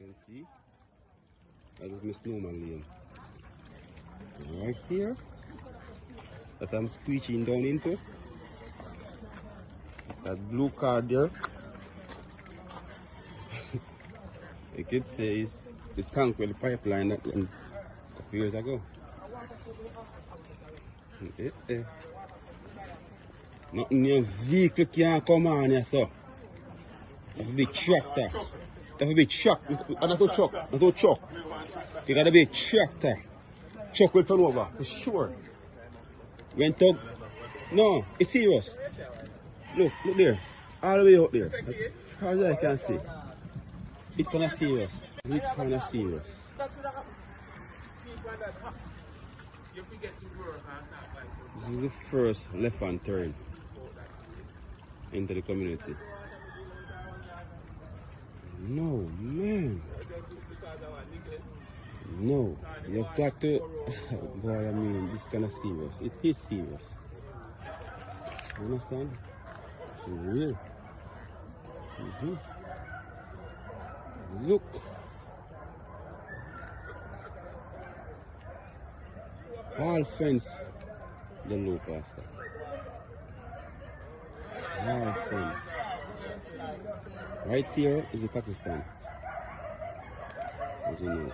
can see, that is my snowman lane. Right here, that I'm squeezing down into. That blue car there, you could say is the tank with the pipeline that went a couple years ago. Nothing your vehicle can't come on here, so. That's a big tractor. That's a big truck. That's a truck. That's a truck. You got a big tractor. Truck will turn over, for sure. Went up. No, it's serious. Look there. All the way up there. As far as I can see. It's kind of serious. It's kind of serious. This is the first left-hand turn into the community. No, man. No, you've got to. Boy, I mean, this is kind of serious. It is serious. You understand? It's real. Look. All fence the low pastor. All fence. Right here is the taxi stand. As you know.